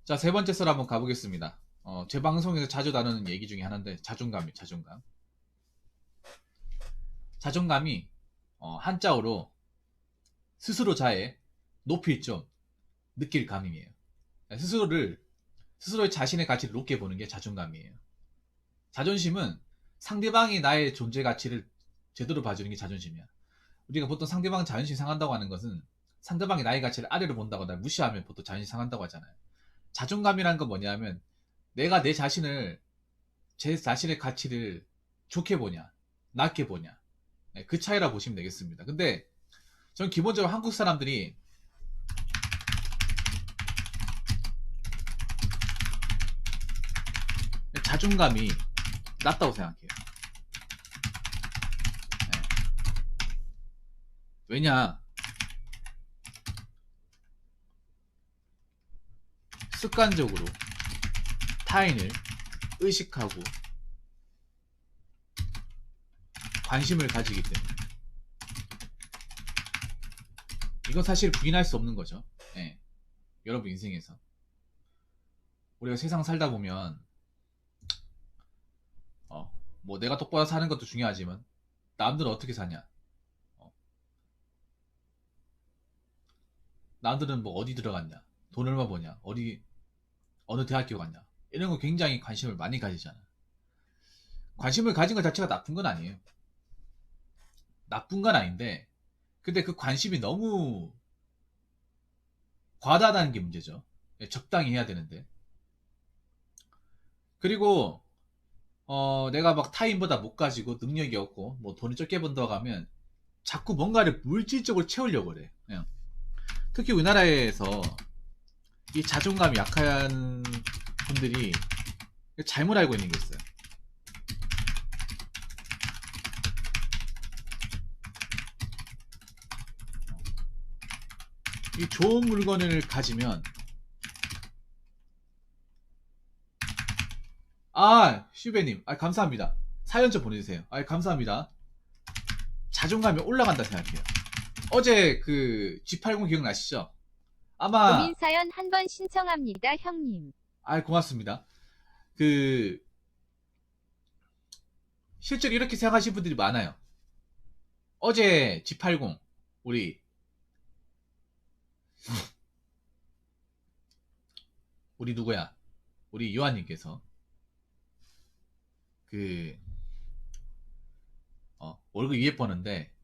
자, 세 번째 썰 한번 가보겠습니다. 제 방송에서 자주 다루는 얘기 중에 하나인데, 자존감이, 자존감. 자존감이, 한자어로 스스로 자에 높이 좀 느낄 감임이에요. 스스로의 자신의 가치를 높게 보는 게 자존감이에요. 자존심은 상대방이 나의 존재 가치를 제대로 봐주는 게 자존심이야. 우리가 보통 상대방 자존심 상한다고 하는 것은 상대방이 나의 가치를 아래로 본다고 날 무시하면 보통 자존심 상한다고 하잖아요. 자존감이라는 건 뭐냐면 내가 제 자신의 가치를 좋게 보냐, 낮게 보냐. 네, 그 차이라 보시면 되겠습니다. 근데 전 기본적으로 한국 사람들이 자존감이 낮다고 생각해요. 네. 왜냐? 습관적으로 타인을 의식하고 관심을 가지기 때문에. 이건 사실 부인할 수 없는 거죠. 네. 여러분 인생에서. 우리가 세상 살다 보면 뭐 내가 똑바로 사는 것도 중요하지만 남들은 어떻게 사냐, 남들은 뭐 어디 들어갔냐, 돈 얼마 버냐, 어느 대학교 갔냐, 이런 거 굉장히 관심을 많이 가지잖아. 관심을 가진 것 자체가 나쁜 건 아니에요. 나쁜 건 아닌데, 근데 그 관심이 너무 과다하다는 게 문제죠. 적당히 해야 되는데. 그리고 내가 막 타인보다 못 가지고 능력이 없고 뭐 돈을 적게 번다고 하면 자꾸 뭔가를 물질적으로 채우려고 그래. 그냥. 특히 우리나라에서 이 자존감이 약한 분들이 잘못 알고 있는 게 있어요. 이 좋은 물건을 가지면, 슈베님, 감사합니다. 사연 좀 보내주세요. 감사합니다. 자존감이 올라간다 생각해요. 어제 그 G80 기억나시죠? 아마, 고민 사연 한 번 신청합니다, 형님. 고맙습니다. 그, 실제로 이렇게 생각하시는 분들이 많아요. 어제 G80, 우리 누구야? 우리 요한님께서, 그, 월급 200 버는데,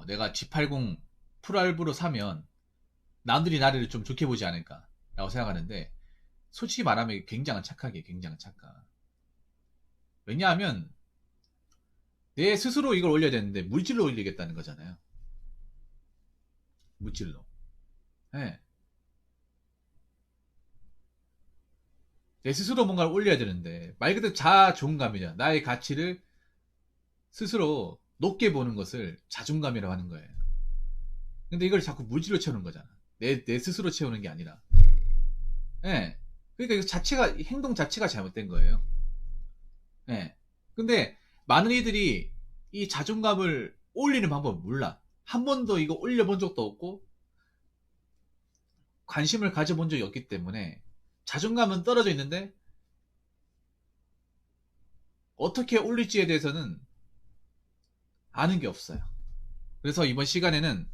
내가 G80 프로알부로 사면, 남들이 나를 좀 좋게 보지 않을까 라고 생각하는데, 솔직히 말하면 굉장한 착각이에요. 굉장한 착각. 왜냐하면 내 스스로 이걸 올려야 되는데 물질로 올리겠다는 거잖아요. 물질로. 네. 내 스스로 뭔가를 올려야 되는데 말 그대로 자존감이냐, 나의 가치를 스스로 높게 보는 것을 자존감이라고 하는 거예요. 근데 이걸 자꾸 물질로 채우는 거잖아. 내 스스로 채우는 게 아니라. 네. 그러니까 이거 자체가, 행동 자체가 잘못된 거예요. 네. 근데 많은 이들이 이 자존감을 올리는 방법을 몰라. 한 번도 이거 올려본 적도 없고 관심을 가져본 적이 없기 때문에 자존감은 떨어져 있는데 어떻게 올릴지에 대해서는 아는 게 없어요. 그래서 이번 시간에는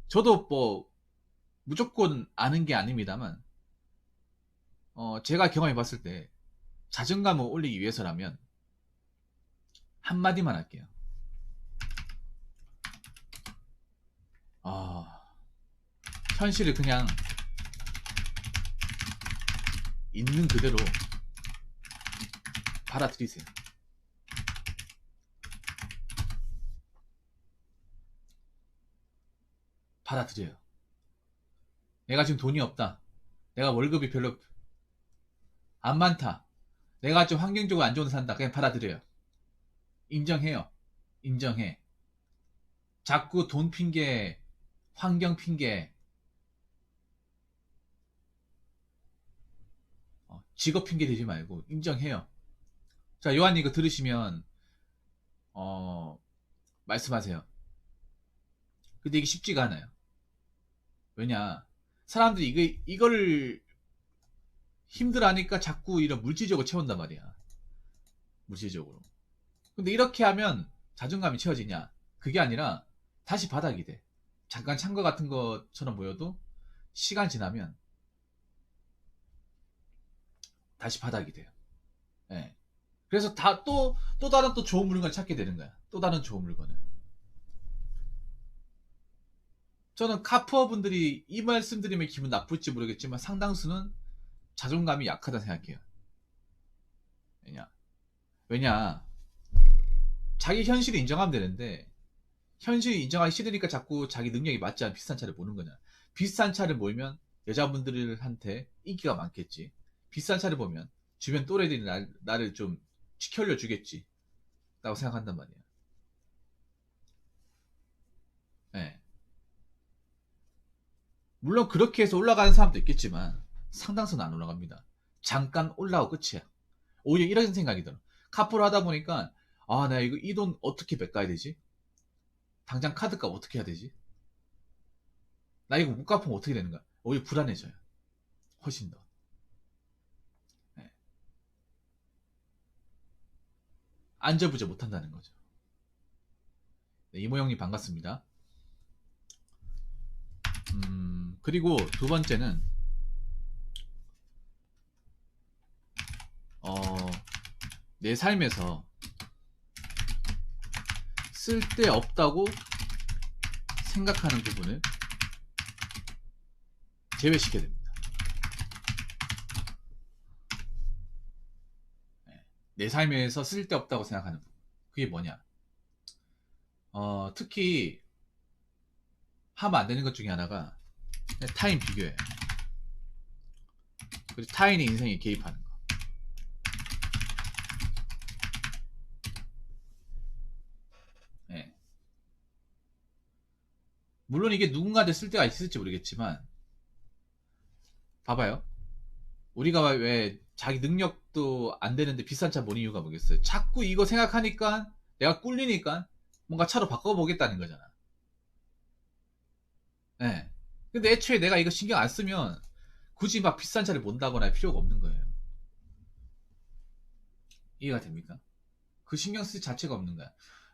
저도 뭐 무조건 아는 게 아닙니다만 제가 경험해 봤을 때 자존감을 올리기 위해서라면 한마디만 할게요. 현실을 그냥 있는 그대로 받아들이세요. 받아들여요. 내가 지금 돈이 없다. 내가 월급이 별로 안 많다. 내가 좀 환경적으로 안 좋은 데 산다. 그냥 받아들여요. 인정해요. 인정해. 자꾸 돈 핑계, 환경 핑계, 직업 핑계 대지 말고 인정해요. 자, 요한님 이거 들으시면 말씀하세요. 근데 이게 쉽지가 않아요. 왜냐? 사람들이 이거를 힘들어하니까 자꾸 이런 물질적으로 채운단 말이야. 물질적으로. 근데 이렇게 하면 자존감이 채워지냐? 그게 아니라 다시 바닥이 돼. 잠깐 찬 거 같은 것처럼 보여도 시간 지나면 다시 바닥이 돼요. 예. 그래서 또 다른 또 좋은 물건을 찾게 되는 거야. 또 다른 좋은 물건을. 저는 카푸어 분들이 이 말씀 드리면 기분 나쁠지 모르겠지만 상당수는 자존감이 약하다 생각해요. 왜냐? 자기 현실을 인정하면 되는데 현실을 인정하기 싫으니까 자꾸 자기 능력이 맞지 않은 비싼 차를 보는 거냐. 비싼 차를 몰면 여자분들한테 인기가 많겠지. 비싼 차를 보면 주변 또래들이 나를 좀 치켜올려 주겠지 라고 생각한단 말이야. 네. 물론 그렇게 해서 올라가는 사람도 있겠지만 상당수는 안 올라갑니다. 잠깐 올라오고 끝이야. 오히려 이런 생각이 들어. 카푸를 하다 보니까 아, 나 이거 이 돈 어떻게 뺏가야 되지? 당장 카드값 어떻게 해야 되지? 나 이거 못 갚으면 어떻게 되는 거야? 오히려 불안해져요. 훨씬 더. 네. 안절부절 못한다는 거죠. 네, 이모 형님 반갑습니다. 그리고 두 번째는 내 삶에서 쓸데없다고 생각하는 부분을 제외시켜야 됩니다. 내 삶에서 쓸데없다고 생각하는 부분. 그게 뭐냐? 특히 하면 안 되는 것 중에 하나가 타인 비교예요. 그리고 타인의 인생에 개입하는 거. 네. 물론 이게 누군가한테 쓸데가 있을지 모르겠지만 봐봐요. 우리가 왜 자기 능력도 안 되는데 비싼 차 모는 이유가 뭐겠어요? 자꾸 이거 생각하니까 내가 꿀리니까 뭔가 차로 바꿔보겠다는 거잖아. 네. 근데 애초에 내가 이거 신경 안 쓰면 굳이 막 비싼 차를 몬다거나 할 필요가 없는 거예요. 이해가 됩니까? 그 신경 쓸 자체가 없는 거야.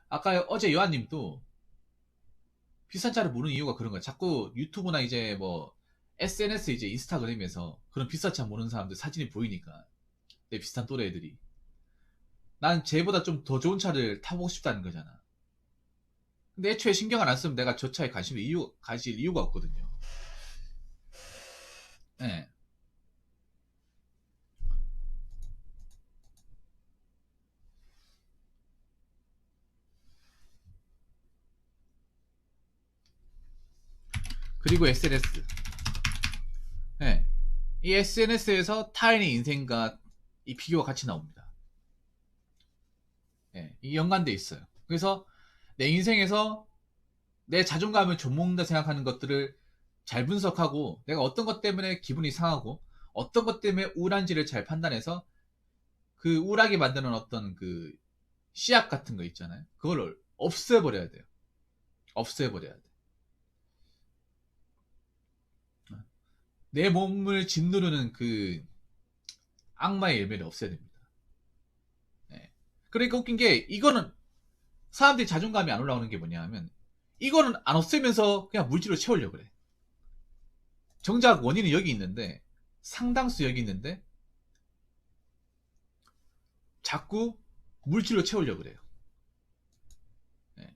아까 어제 여한님도 비싼 차를 모르는 이유가 그런 거야. 자꾸 유튜브나 이제 뭐 SNS 이제 인스타그램에서 그런 비싼 차 모르는 사람들 사진이 보이니까 내 비슷한 또래 애들이 난 쟤보다 좀 더 좋은 차를 타보고 싶다는 거잖아. 근데 애초에 신경을 안 쓰면 내가 저 차에 가질 이유가 없거든요. 네. 그리고 SNS. 네. 이 SNS에서 타인의 인생과 이 비교가 같이 나옵니다. 네. 이 연관돼 있어요. 그래서 내 인생에서 내 자존감을 좀먹는다 생각하는 것들을 잘 분석하고 내가 어떤 것 때문에 기분이 상하고 어떤 것 때문에 우울한지를 잘 판단해서 그 우울하게 만드는 어떤 그 씨앗 같은 거 있잖아요. 그걸 없애버려야 돼요. 없애버려야 돼. 내 몸을 짓누르는 그 악마의 열매를 없애야 됩니다. 네. 그러니까 웃긴 게 이거는 사람들이 자존감이 안 올라오는 게 뭐냐 하면 이거는 안 없애면서 그냥 물질로 채우려고 그래. 정작 원인은 여기 있는데 상당수 여기 있는데 자꾸 물질로 채우려고 그래요. 네.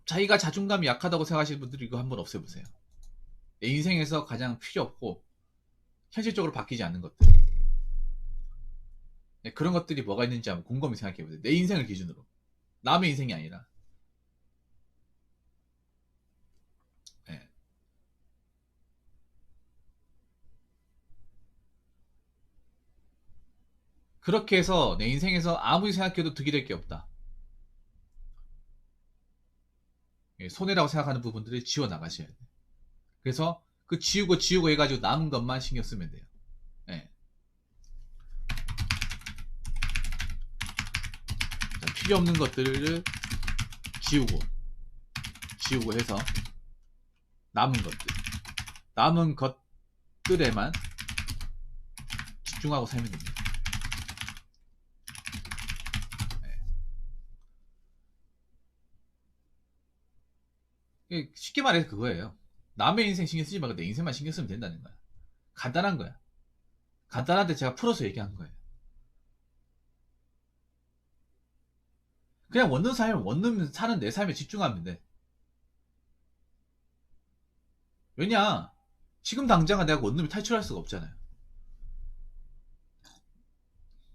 자기가 자존감이 약하다고 생각하시는 분들이 이거 한번 없애보세요. 내 인생에서 가장 필요 없고 현실적으로 바뀌지 않는 것들. 네, 그런 것들이 뭐가 있는지 한번 곰곰이 생각해보세요. 내 인생을 기준으로. 남의 인생이 아니라. 네. 그렇게 해서 내 인생에서 아무리 생각해도 득이 될 게 없다. 손해라고 생각하는 부분들을 지워 나가셔야 돼요. 그래서 그 지우고 해가지고 남은 것만 신경 쓰면 돼요. 네. 자, 필요 없는 것들을 지우고 해서 남은 것들, 남은 것 것들에만 집중하고 살면 됩니다. 네. 쉽게 말해서 그거예요. 남의 인생 신경 쓰지 말고 내 인생만 신경 쓰면 된다는 거야. 간단한 거야. 간단한데 제가 풀어서 얘기한 거예요. 그냥 원룸 살면 원룸 사는 내 삶에 집중하면 돼. 왜냐? 지금 당장은 내가 원룸이 탈출할 수가 없잖아요.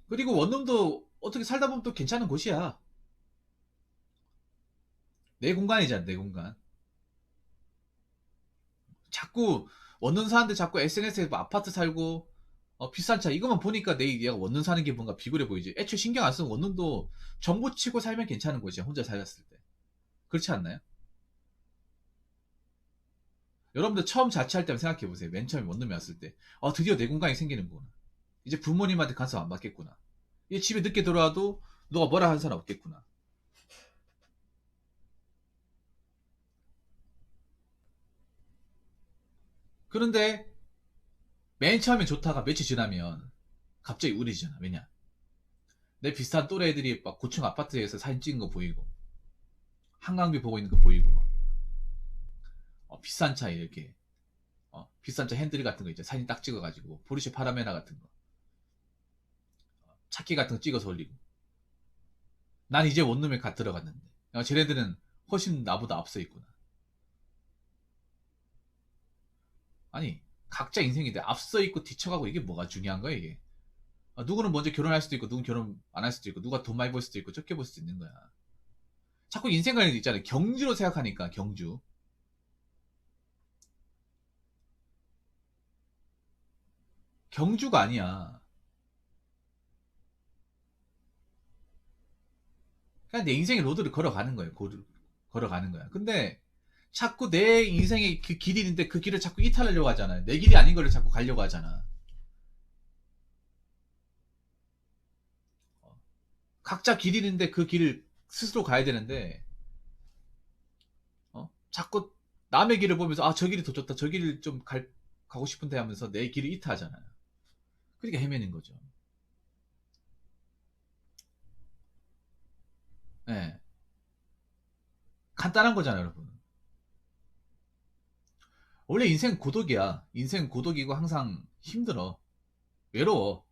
그리고 원룸도 어떻게 살다 보면 또 괜찮은 곳이야. 내 공간이잖아, 내 공간. 자꾸 원룸 사는데 자꾸 SNS에 뭐 아파트 살고 비싼 차 이것만 보니까 얘가 원룸 사는 게 뭔가 비굴해 보이지. 애초에 신경 안 쓰는 원룸도 정보 치고 살면 괜찮은 거지. 혼자 살았을 때. 그렇지 않나요? 여러분들 처음 자취할 때 생각해 보세요. 맨 처음에 원룸에 왔을 때. 드디어 내 공간이 생기는구나. 이제 부모님한테 간섭 안 받겠구나. 이제 집에 늦게 들어와도 누가 뭐라 하는 사람 없겠구나. 그런데 맨 처음에 좋다가 며칠 지나면 갑자기 우울해지잖아. 왜냐? 내 비슷한 또래 애들이 막 고층 아파트에서 사진 찍은 거 보이고 한강뷰 보고 있는 거 보이고 막 비싼 차 이렇게 비싼 차 핸들 같은 거 이제 사진 딱 찍어가지고 포르쉐 파라메라 같은 거 차키 같은 거 찍어서 올리고 난 이제 원룸에 갓 들어갔는데 쟤네들은 훨씬 나보다 앞서 있구나. 아니 각자 인생인데 앞서 있고 뒤쳐가고 이게 뭐가 중요한 거야 이게. 누구는 먼저 결혼할 수도 있고 누구는 결혼 안 할 수도 있고 누가 돈 많이 벌 수도 있고 적게 벌 수도 있는 거야. 자꾸 인생관이 있잖아요. 경주로 생각하니까 경주. 경주가 아니야. 그냥 내 인생의 로드를 걸어가는 거예요. 걸어가는 거야. 근데 자꾸 내 인생의 그 길이 있는데 그 길을 자꾸 이탈하려고 하잖아요. 내 길이 아닌 거를 자꾸 가려고 하잖아. 각자 길이 있는데 그 길을 스스로 가야 되는데 자꾸 남의 길을 보면서 저 길이 더 좋다. 저 길을 좀 가고 싶은데 하면서 내 길을 이탈하잖아요. 그러니까 헤매는 거죠. 네. 간단한 거잖아요, 여러분. 원래 인생 고독이야. 인생 고독이고 항상 힘들어. 외로워.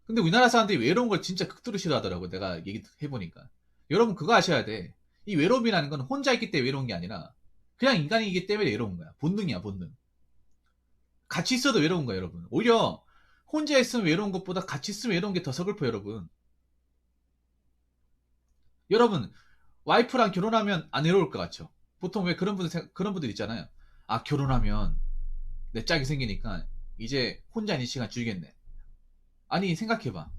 근데 우리나라 사람들이 외로운 걸 진짜 극도로 싫어하더라고. 내가 얘기해보니까. 여러분 그거 아셔야 돼. 이 외로움이라는 건 혼자 있기 때문에 외로운 게 아니라 그냥 인간이기 때문에 외로운 거야. 본능이야, 본능. 같이 있어도 외로운 거야, 여러분. 오히려 혼자 있으면 외로운 것보다 같이 있으면 외로운 게 더 서글퍼, 여러분. 여러분, 와이프랑 결혼하면 안 외로울 것 같죠? 보통 왜 그런 분들 있잖아요. 결혼하면 내 짝이 생기니까 이제 혼자 있는 시간 줄이겠네. 아니, 생각해봐.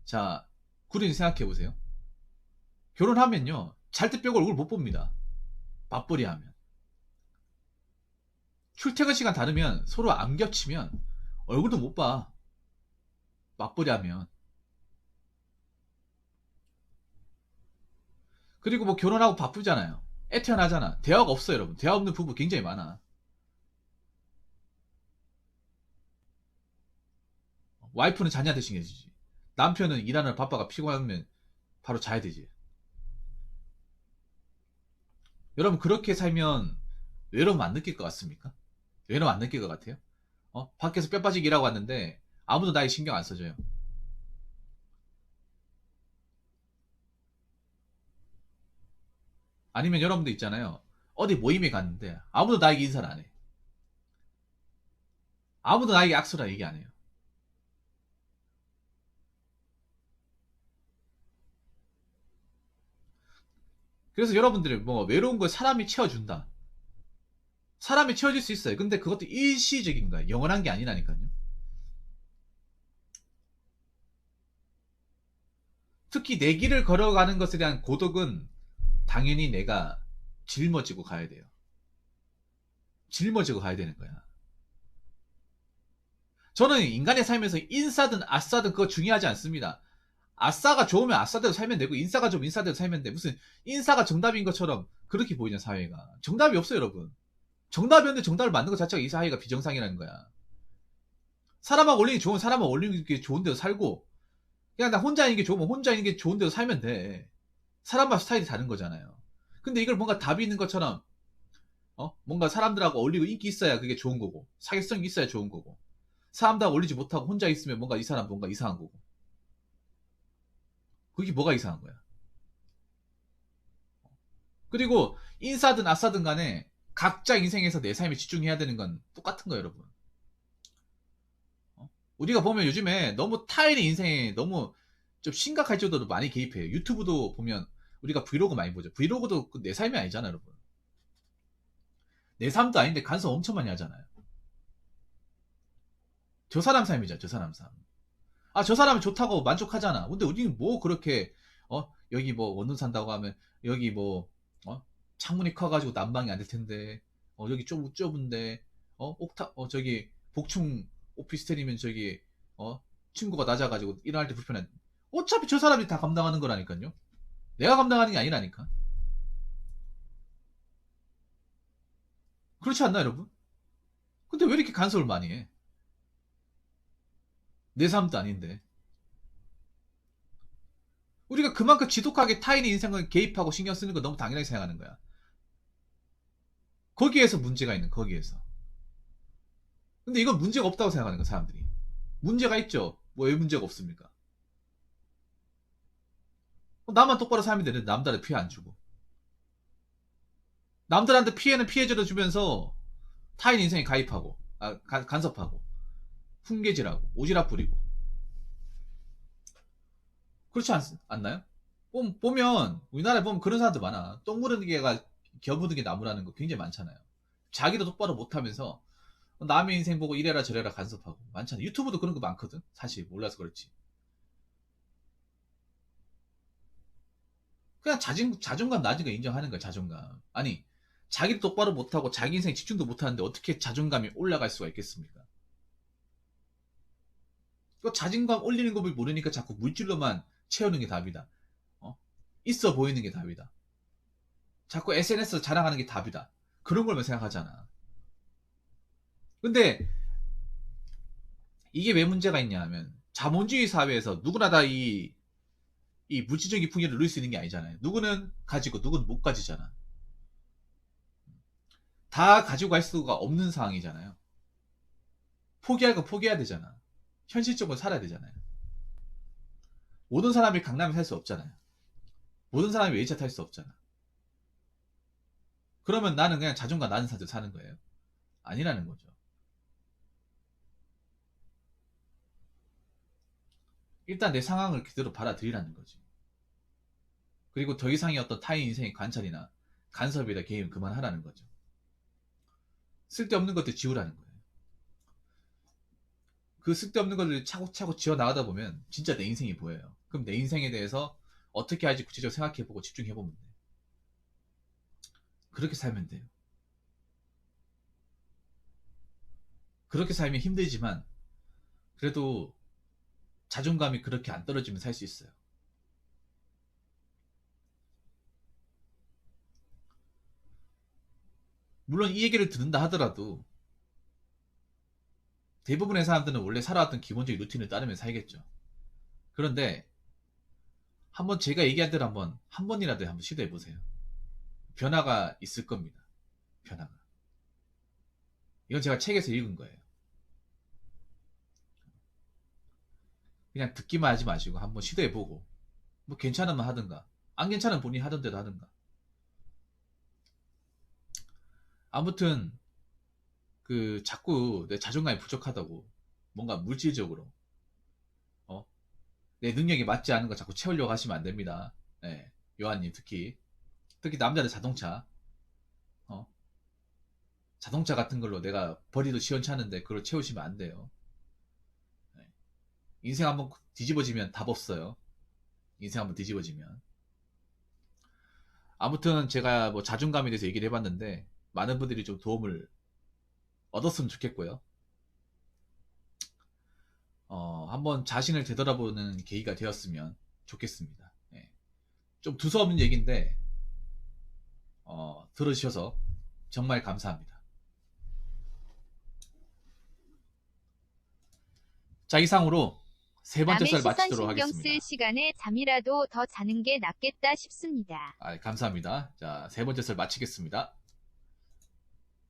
자, 구린 생각해보세요. 결혼하면요, 잘 때 빼고 얼굴 못 봅니다. 맞벌이 하면. 출퇴근 시간 다르면 서로 안 겹치면 얼굴도 못 봐. 맞벌이 하면. 그리고 뭐 결혼하고 바쁘잖아요. 애 태어나잖아. 대화가 없어요, 여러분. 대화 없는 부부 굉장히 많아. 와이프는 자녀한테 신경 쓰지. 남편은 일하느라 바빠가 피곤하면 바로 자야 되지. 여러분 그렇게 살면 외로움 안 느낄 것 같습니까? 외로움 안 느낄 것 같아요? 밖에서 뼈 빠지기 일하고 왔는데 아무도 나에 신경 안 써줘요. 아니면 여러분들 있잖아요. 어디 모임에 갔는데 아무도 나에게 인사를 안 해. 아무도 나에게 악수라 얘기 안 해요. 그래서 여러분들이 뭐 외로운 걸 사람이 채워준다. 사람이 채워줄 수 있어요. 근데 그것도 일시적인 거야. 영원한 게 아니라니까요. 특히 내 길을 걸어가는 것에 대한 고독은 당연히 내가 짊어지고 가야 돼요. 짊어지고 가야 되는 거야. 저는 인간의 삶에서 인싸든 아싸든 그거 중요하지 않습니다. 아싸가 좋으면 아싸대로 살면 되고 인싸가 좋으면 인싸대로 살면 돼. 무슨 인싸가 정답인 것처럼 그렇게 보이냐 사회가. 정답이 없어요, 여러분. 정답이었는데 정답을 만든 것 자체가 이 사회가 비정상이라는 거야. 사람하고 올리는 게 좋은 사람하고 올리는 게 좋은 데서 살고, 그냥 나 혼자 있는 게 좋으면 혼자 있는 게 좋은 데서 살면 돼. 사람마다 스타일이 다른 거잖아요. 근데 이걸 뭔가 답이 있는 것처럼, 뭔가 사람들하고 어울리고 인기 있어야 그게 좋은 거고, 사회성이 있어야 좋은 거고, 사람들하고 어울리지 못하고 혼자 있으면 뭔가 이 사람 뭔가 이상한 거고. 그게 뭐가 이상한 거야. 그리고 인싸든 아싸든 간에 각자 인생에서 내 삶에 집중해야 되는 건 똑같은 거예요, 여러분. 우리가 보면 요즘에 너무 타인의 인생에 너무 좀 심각할 정도로 많이 개입해요. 유튜브도 보면 우리가 브이로그 많이 보죠. 브이로그도 내 삶이 아니잖아, 여러분. 내 삶도 아닌데 간섭 엄청 많이 하잖아요. 저 사람 삶이죠, 저 사람 삶. 아, 저 사람이 좋다고 만족하잖아. 근데 우리는 뭐 그렇게, 여기 뭐 원룸 산다고 하면, 여기 뭐, 창문이 커가지고 난방이 안 될 텐데, 여기 좁은데, 저기, 복층 오피스텔이면 저기, 친구가 낮아가지고 일어날 때 불편해. 어차피 저 사람이 다 감당하는 거라니까요. 내가 감당하는 게 아니라니까. 그렇지 않나, 여러분? 근데 왜 이렇게 간섭을 많이 해? 내 삶도 아닌데. 우리가 그만큼 지독하게 타인의 인생을 개입하고 신경 쓰는 거 너무 당연하게 생각하는 거야. 거기에서 문제가 있는, 거기에서. 근데 이건 문제가 없다고 생각하는 거야, 사람들이. 문제가 있죠. 뭐 왜 문제가 없습니까? 나만 똑바로 살면 되는데 남들한테 피해 안 주고. 남들한테 피해는 피해자를 주면서 타인 인생에 가입하고, 간섭하고, 훈계질하고, 오지랖 부리고. 그렇지 않나요? 보면, 우리나라에 보면 그런 사람들 많아. 똥 묻은 개가 겨 묻은 게 나무라는 거 굉장히 많잖아요. 자기도 똑바로 못하면서 남의 인생 보고 이래라 저래라 간섭하고 많잖아. 유튜브도 그런 거 많거든. 사실 몰라서 그렇지. 그냥 자존감 낮은 거 인정하는 거야. 자존감. 아니, 자기도 똑바로 못하고 자기 인생 집중도 못하는데 어떻게 자존감이 올라갈 수가 있겠습니까? 그 자존감 올리는 법을 모르니까 자꾸 물질로만 채우는 게 답이다. 있어 보이는 게 답이다. 자꾸 SNS에서 자랑하는 게 답이다. 그런 걸만 생각하잖아. 근데 이게 왜 문제가 있냐 하면 자본주의 사회에서 누구나 다 이 물질적인 풍요를 누릴 수 있는 게 아니잖아요. 누구는 가지고 누구는 못 가지잖아. 다 가지고 갈 수가 없는 상황이잖아요. 포기할 거 포기해야 되잖아. 현실적으로 살아야 되잖아요. 모든 사람이 강남에 살 수 없잖아요. 모든 사람이 웨이차 탈 수 없잖아. 그러면 나는 그냥 자존감 낮은 상태로 사는 거예요? 아니라는 거죠. 일단 내 상황을 그대로 받아들이라는 거지. 그리고 더 이상의 어떤 타인 인생의 관찰이나 간섭이나 개입은 그만하라는 거죠. 쓸데없는 것들 지우라는 거예요. 그 쓸데없는 것을 차곡차곡 지어 나가다 보면 진짜 내 인생이 보여요. 그럼 내 인생에 대해서 어떻게 할지 구체적으로 생각해보고 집중해보면 돼. 그렇게 살면 돼요. 그렇게 살면 힘들지만 그래도 자존감이 그렇게 안 떨어지면 살 수 있어요. 물론 이 얘기를 듣는다 하더라도 대부분의 사람들은 원래 살아왔던 기본적인 루틴을 따르면 살겠죠. 그런데 한번 제가 얘기한 대로 한 번이라도 한번 시도해 보세요. 변화가 있을 겁니다. 변화가. 이건 제가 책에서 읽은 거예요. 그냥 듣기만 하지 마시고 한번 시도해 보고 뭐 괜찮으면 하든가 안 괜찮으면 본인이 하던 대로 하든가. 아무튼 그 자꾸 내 자존감이 부족하다고 뭔가 물질적으로 어? 내 능력에 맞지 않은 거 자꾸 채우려고 하시면 안 됩니다. 네, 요한님 특히 남자들 자동차 어? 자동차 같은 걸로 내가 버리도 시원찮은데 그걸 채우시면 안 돼요. 네. 인생 한번 뒤집어지면 답 없어요. 인생 한번 뒤집어지면. 아무튼 제가 뭐 자존감에 대해서 얘기를 해봤는데 많은 분들이 좀 도움을 얻었으면 좋겠고요. 한번 자신을 되돌아보는 계기가 되었으면 좋겠습니다. 예. 좀 두서없는 얘기인데 들어주셔서 정말 감사합니다. 자, 이상으로 세 번째 남의 썰 시선 마치도록 신경 하겠습니다. 쓸 시간에 잠이라도 더 자는 게 낫겠다 싶습니다. 감사합니다. 자, 세 번째 썰 마치겠습니다.